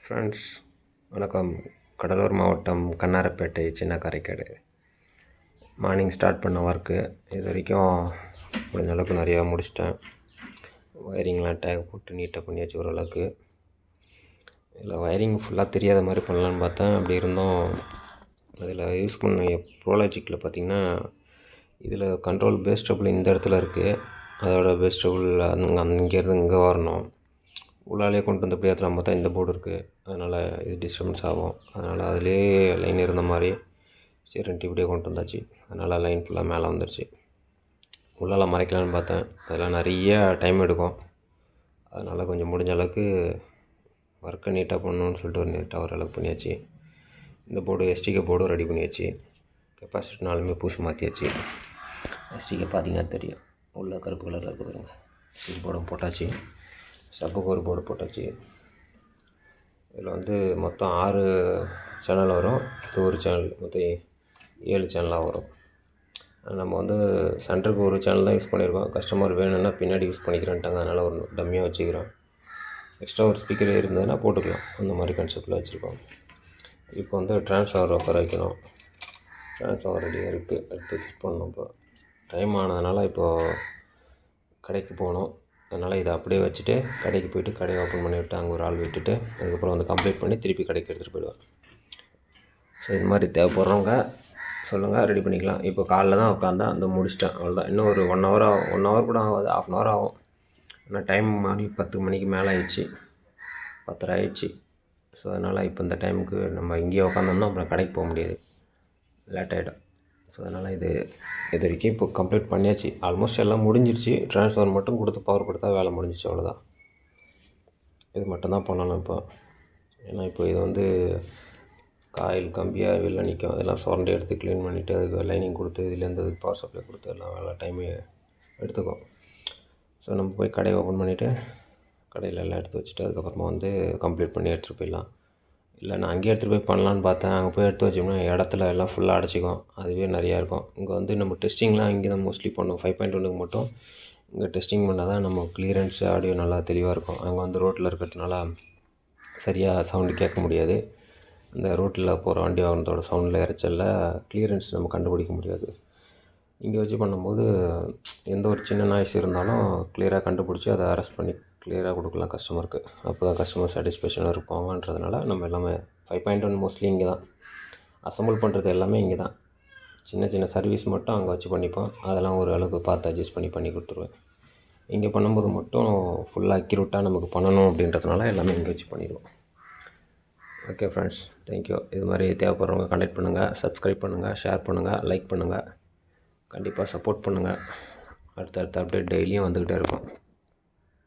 Friends வணக்கம். கடலூர் மாவட்டம் கண்ணாரப்பேட்டை சின்ன காரைக்காடு. மார்னிங் ஸ்டார்ட் பண்ண ஒர்க்கு இது வரைக்கும் முடிஞ்ச அளவுக்கு நிறையா முடிச்சிட்டேன். ஒயரிங்லாம் டேக் போட்டு நீட்டாக பண்ணியாச்சு ஓரளவுக்கு. இதில் ஒயரிங் ஃபுல்லாக தெரியாத மாதிரி பண்ணலான்னு பார்த்தேன். அப்படி இருந்தும் அதில் யூஸ் பண்ண ப்ரோலாஜிக்கில் பார்த்திங்கன்னா இதில் கண்ட்ரோல் பேஸ் ட்ரபிள் இந்த இடத்துல இருக்குது. அதோட பேஸ் ட்ரபிள் அங்கேருந்து இங்கே வரணும். உள்ளாலே கொண்டு வந்து அப்படியே ஏற்றலாம் பார்த்தா இந்த போர்டு இருக்குது. அதனால் இது டிஸ்டர்பன்ஸ் ஆகும். அதனால் அதிலே லைன் இருந்த மாதிரி சரின்ட்டு இப்படியே கொண்டு வந்தாச்சு. அதனால் லைன் ஃபுல்லாக மேலே வந்துடுச்சு. உள்ளால மறைக்கலான்னு பார்த்தேன். அதெல்லாம் நிறைய டைம் எடுக்கும். அதனால் கொஞ்சம் முடிஞ்ச அளவுக்கு ஒர்க்கை நீட்டாக பண்ணணுன்னு சொல்லிட்டு நீட்டாக ஓரளவுக்கு பண்ணியாச்சு. இந்த போர்டு எஸ்டிகே போர்டும் ரெடி பண்ணியாச்சு. கெப்பாசிட்டி நாலுமே பூசி மாற்றியாச்சு. எஸ்டிகே பார்த்திங்கன்னா தெரியும், உள்ள கருப்பு கலரில் இருக்குது பாருங்கள். ஸ்விட்ச் போர்டும் போட்டாச்சு. சப்புக்கு ஒரு போர்டு போட்டாச்சு. இதில் மொத்தம் 6 சேனல் வரும். இது ஒரு சேனல், மொத்தம் 7 சேனலாக வரும். நம்ம சென்டருக்கு ஒரு சேனல் தான் யூஸ் பண்ணியிருக்கோம். கஸ்டமர் வேணும்னா பின்னாடி யூஸ் பண்ணிக்கிறேன்ட்டாங்க. அதனால் ஒரு டம்மியாக வச்சுக்கிறோம். எக்ஸ்ட்ரா ஒரு ஸ்பீக்கர் இருந்ததுன்னா போட்டுக்கலாம். அந்த மாதிரி கான்செப்டில் வச்சுருக்கோம். இப்போ ட்ரான்ஸ்ஃபார்மர் உட்கார வைக்கணும். ட்ரான்ஸ்ஃபார்மர் ரெடியாக இருக்குது. எடுத்து ஃபிட் பண்ணணும். இப்போ டைம் ஆனதுனால இப்போது கடைக்கு போகணும். அதனால் இதை அப்படியே வச்சுட்டு கடைக்கு போய்ட்டு கடையை ஓப்பன் பண்ணி விட்டு அங்கே ஒரு ஆள் விட்டுட்டு அதுக்கப்புறம் கம்ப்ளீட் பண்ணி திருப்பி கடைக்கு எடுத்துகிட்டு போயிடுவேன். ஸோ இது மாதிரி தேவைப்படுறவங்க சொல்லுங்கள், ரெடி பண்ணிக்கலாம். இப்போ காலைல தான் உட்காந்தா முடிச்சிட்டேன். அவ்வளோதான். இன்னும் ஒரு 1 ஹவர் கூட ஆகாது, ½ அன் ஹவர் ஆகும். ஆனால் டைம் மணி 10 மணிக்கு மேலே ஆயிடுச்சு, 10:30 ஆயிடுச்சு. ஸோ அதனால் இப்போ இந்த டைமுக்கு நம்ம இங்கேயே உட்காந்தோம்னா அப்புறம் கடைக்கு போக முடியாது, லேட் ஆகிடும். ஸோ அதனால் இது வரைக்கும் இப்போ கம்ப்ளீட் பண்ணியாச்சு. ஆல்மோஸ்ட் எல்லாம் முடிஞ்சிருச்சு. ட்ரான்ஸ்ஃபார்மர் மட்டும் கொடுத்து பவர் கொடுத்தா வேலை முடிஞ்சிச்சு, அவ்வளோதான். இது மட்டும்தான் பண்ணணும் இப்போ. ஏன்னா இப்போ இது காயில் கம்பியாக வெளில நிற்கும். அதெல்லாம் சுரண்டி எடுத்து க்ளீன் பண்ணிவிட்டு அதுக்கு லைனிங் கொடுத்து இதுலேருந்து அதுக்கு பவர் சப்ளை கொடுத்து எல்லாம் வேலை டைமே எடுத்துக்கும். ஸோ நம்ம போய் கடையை ஓப்பன் பண்ணிவிட்டு கடையில் எல்லாம் எடுத்து வச்சுட்டு அதுக்கப்புறமா கம்ப்ளீட் பண்ணி எடுத்துகிட்டு போயிடலாம். இல்லை நான் அங்கேயே எடுத்துகிட்டு போய் பண்ணலான்னு பார்த்தேன். அங்கே போய் எடுத்து வச்சோம்னா இடத்துல எல்லாம் ஃபுல்லாக அடைச்சிக்கும். அதுவே நிறையா இருக்கும். இங்கே நம்ம டெஸ்டிங்லாம் இங்கே தான் மோஸ்ட்லி பண்ணோம். 5.1க்கு மட்டும் இங்கே டெஸ்டிங் பண்ணால் தான் நம்ம கிளியரன்ஸ் ஆடியோ நல்லா தெளிவாக இருக்கும். அங்கே ரோட்டில் இருக்கிறதுனால சரியாக சவுண்டு கேட்க முடியாது. இந்த ரோட்டில் போகிற வண்டி வாகனத்தோட சவுண்டில் இறைச்சலில் கிளியரன்ஸ் நம்ம கண்டுபிடிக்க முடியாது. இங்கே வச்சு பண்ணும்போது எந்த ஒரு சின்ன நாய்ஸ் இருந்தாலும் கிளியராக கண்டுபிடிச்சி அதை அரெஸ்ட் பண்ணி கிளியராக கொடுக்கலாம் கஸ்டமருக்கு. அப்போ தான் கஸ்டமர் சாட்டிஸ்ஃபேக்ஷனாக இருப்பாங்கன்றதுனால நம்ம எல்லாமே 5.1 மோஸ்ட்லி இங்கே தான் அசம்பிள் பண்ணுறது. எல்லாமே இங்கே தான். சின்ன சின்ன சர்வீஸ் மட்டும் அங்கே வச்சு பண்ணிப்போம். அதெல்லாம் ஒரு அளவுக்கு பார்த்து அட்ஜஸ்ட் பண்ணி கொடுத்துருவேன். இங்கே பண்ணும்போது மட்டும் ஃபுல்லாக அக்யூரேட்டாக நமக்கு பண்ணணும் அப்படின்றதுனால எல்லாமே இங்கே வச்சு பண்ணிடுவோம். Okay friends, thank you. இது மாதிரி தேவைப்படுறவங்க கான்டாக்ட் பண்ணுங்கள், சப்ஸ்கிரைப் பண்ணுங்கள், ஷேர் பண்ணுங்கள், லைக் பண்ணுங்கள். கண்டிப்பாக சப்போர்ட் பண்ணுங்கள். அடுத்தடுத்த அப்டேட் டெய்லியும் வந்துக்கிட்டே இருக்கும்.